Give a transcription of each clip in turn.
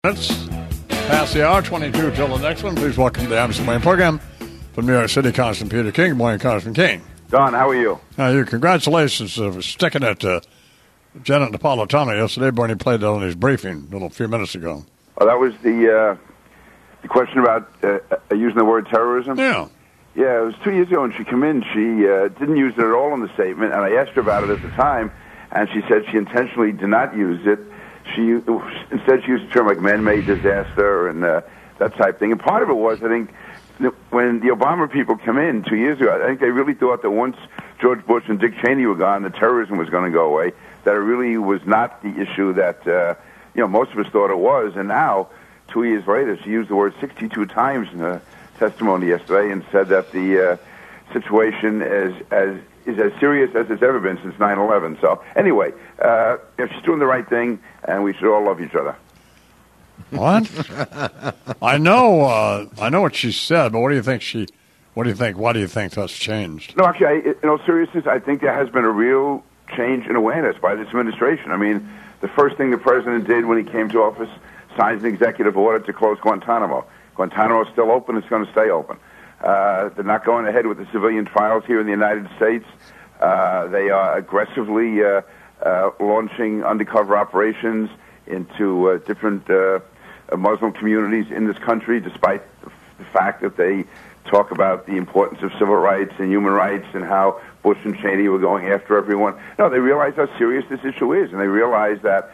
Minutes past the hour, 22 till the next one. Please welcome to the House Homeland program from New York City, Congressman Peter King. Good morning, Congressman King. Don, how are you? Congratulations for sticking it to Janet Napolitano yesterday when he played that on his briefing a few minutes ago. Oh, that was the question about using the word terrorism? Yeah. Yeah, it was 2 years ago when she came in. She didn't use it at all in the statement, and I asked her about it at the time, and she said she intentionally did not use it. Instead, she used a term like man-made disaster and that type thing. And part of it was, I think, when the Obama people came in 2 years ago, I think they really thought that once George Bush and Dick Cheney were gone, the terrorism was going to go away, that it really was not the issue that most of us thought it was. And now, 2 years later, she used the word 62 times in her testimony yesterday and said that the situation is as serious as it's ever been since 9/11. So anyway, she's doing the right thing, and we should all love each other. What? I know what she said, but what do you think Why do you think that's changed? No, actually, in all seriousness, I think there has been a real change in awareness by this administration. I mean, the first thing the president did when he came to office, signed an executive order to close Guantanamo. Guantanamo is still open. It's going to stay open. They're not going ahead with the civilian trials here in the United States. They are aggressively launching undercover operations into different Muslim communities in this country, despite the fact that they talk about the importance of civil rights and human rights and how Bush and Cheney were going after everyone. No, they realize how serious this issue is, and they realize that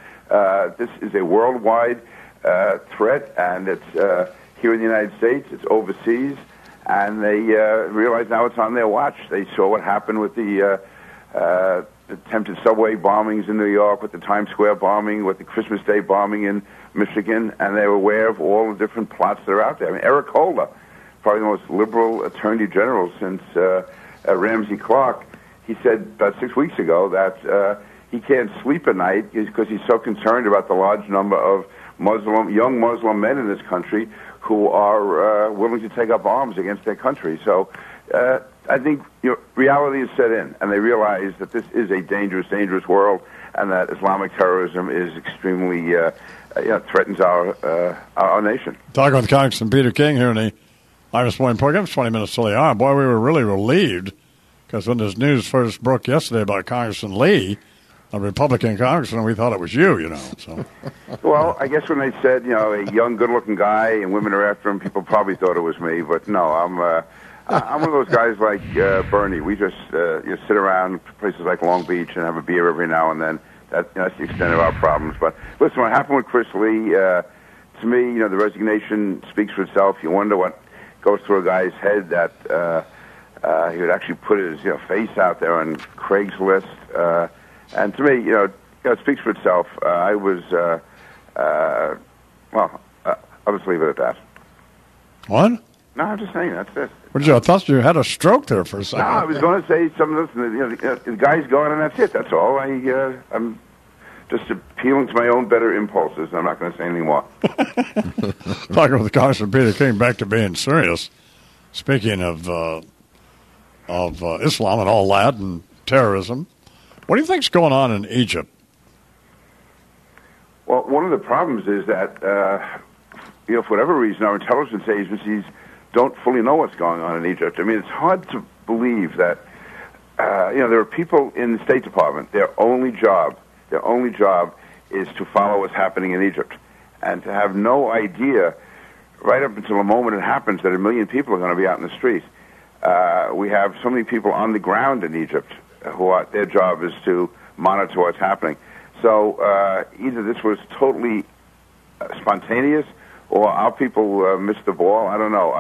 this is a worldwide threat, and it's here in the United States, it's overseas. And they realize now it's on their watch. They saw what happened with the attempted subway bombings in New York, with the Times Square bombing, with the Christmas Day bombing in Michigan, and they were aware of all the different plots that are out there. I mean, Eric Holder, probably the most liberal attorney general since Ramsey Clark, he said about 6 weeks ago that he can't sleep at night because he's so concerned about the large number of young Muslim men in this country who are willing to take up arms against their country. So I think reality is set in, and they realize that this is a dangerous, dangerous world, and that Islamic terrorism is extremely threatens our nation. Talking with Congressman Peter King here in the Irish Morning program. It's 20 minutes till the hour. Boy, we were really relieved because when this news first broke yesterday about Congressman Lee, a Republican congressman, we thought it was you, So. Well, I guess when they said, a young, good-looking guy and women are after him, people probably thought it was me. But no, I'm one of those guys like Bernie. We just sit around places like Long Beach and have a beer every now and then. That's the extent of our problems. But listen, what happened with Chris Lee, to me, the resignation speaks for itself. You wonder what goes through a guy's head that he would actually put his face out there on Craigslist. And to me, it speaks for itself. I'll just leave it at that. What? No, I'm just saying that's it. I thought you had a stroke there for a second. No, I was going to say some of this. The guy's gone, and that's it. That's all. I'm just appealing to my own better impulses. I'm not going to say anything more. Talking with Congressman Peter King, back to being serious. Speaking of Islam and all that and terrorism. What do you think's going on in Egypt? Well, one of the problems is that, for whatever reason, our intelligence agencies don't fully know what's going on in Egypt. I mean, it's hard to believe that, there are people in the State Department. Their only job is to follow what's happening in Egypt, and to have no idea, right up until the moment it happens, that 1 million people are going to be out in the street. We have so many people on the ground in Egypt their job is to monitor what's happening. So either this was totally spontaneous, or our people missed the ball. I don't know.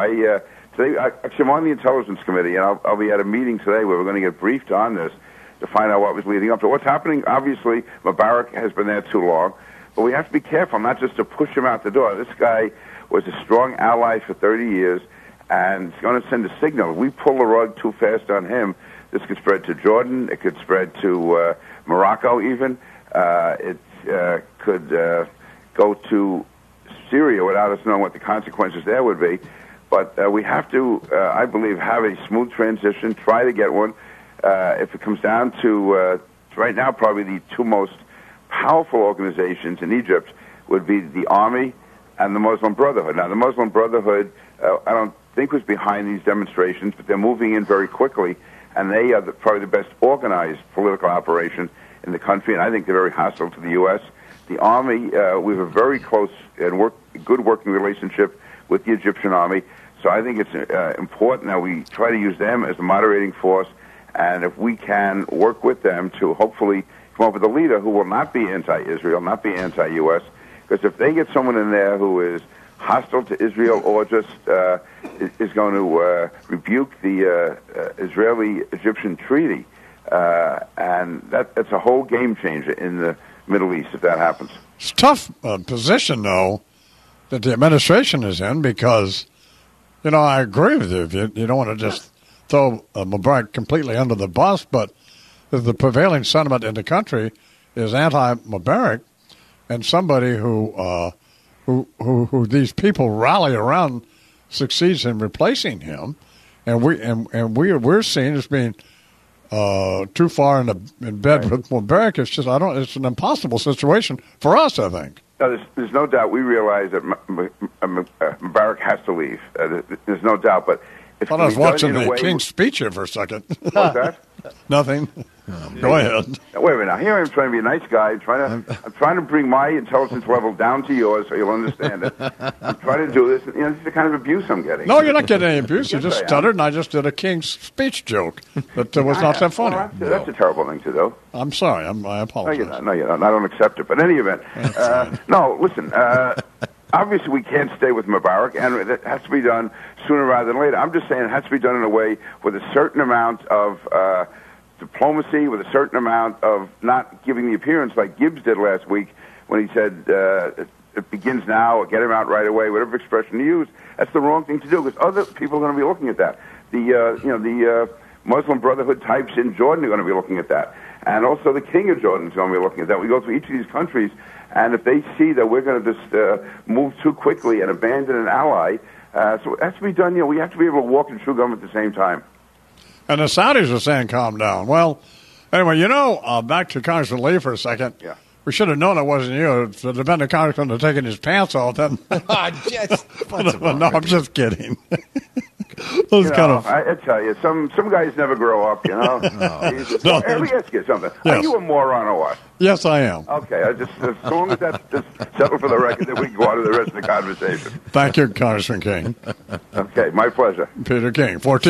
Today, actually, I'm on the Intelligence Committee, and I'll be at a meeting today where we're going to get briefed on this to find out what was leading up to what's happening. Obviously, Mubarak has been there too long, but we have to be careful not just to push him out the door. This guy was a strong ally for 30 years, and it's going to send a signal. If we pull the rug too fast on him, this could spread to Jordan. It could spread to Morocco even. It could go to Syria without us knowing what the consequences there would be. But we have to, I believe, have a smooth transition, try to get one. If it comes down to, right now, probably the two most powerful organizations in Egypt would be the army, and the Muslim Brotherhood. Now, the Muslim Brotherhood, I don't think was behind these demonstrations, but they're moving in very quickly, and they are probably the best organized political operation in the country, and I think they're very hostile to the U.S. The Army, we have a very close and good working relationship with the Egyptian Army, so I think it's important that we try to use them as a moderating force, and if we can work with them to hopefully come up with a leader who will not be anti-Israel, not be anti-U.S., because if they get someone in there who is hostile to Israel or just is going to rebuke the Israeli-Egyptian treaty, and that's a whole game changer in the Middle East if that happens. It's a tough position, though, that the administration is in because, I agree with you. You don't want to just throw Mubarak completely under the bus, but the prevailing sentiment in the country is anti-Mubarak, and somebody who these people rally around succeeds in replacing him, and we're seen as being too far in bed with Mubarak. It's just it's an impossible situation for us, I think. No, there's no doubt. We realize that Mubarak has to leave. There's no doubt. But if I was watching the King's speech here for a second. What's that? Nothing. Go ahead. Wait a minute. Now, here I'm trying to be a nice guy. I'm trying to bring my intelligence level down to yours so you'll understand it. I'm trying to do this. This is the kind of abuse I'm getting. No, you're not getting any abuse. You just stuttered, and I just did a King's speech joke that was not that funny. Well, that's a terrible thing to do. I'm sorry. I apologize. No, you're not. I don't accept it. But in any event, no, listen. Obviously, we can't stay with Mubarak, and it has to be done sooner rather than later. I'm just saying it has to be done in a way with a certain amount of diplomacy, with a certain amount of not giving the appearance like Gibbs did last week when he said it begins now or get him out right away, whatever expression he used. That's the wrong thing to do because other people are going to be looking at that. The Muslim Brotherhood types in Jordan are going to be looking at that. And also the King of Jordan is going to be looking at that. We go through each of these countries, and if they see that we're going to just move too quickly and abandon an ally, so it has to be done. We have to be able to walk and chew gum at the same time. And the Saudis are saying calm down. Well, anyway, back to Congressman Lee for a second. Yeah. We should have known it wasn't you. If it had been the congressman that taken his pants off, then... No, I'm just kidding. I tell you, some guys never grow up, No, let me ask you something. Yes. Are you a moron or what? Yes, I am. Okay, as long as that's just settled for the record, then we can go on to the rest of the conversation. Thank you, Congressman King. Okay, my pleasure. Peter King, 14.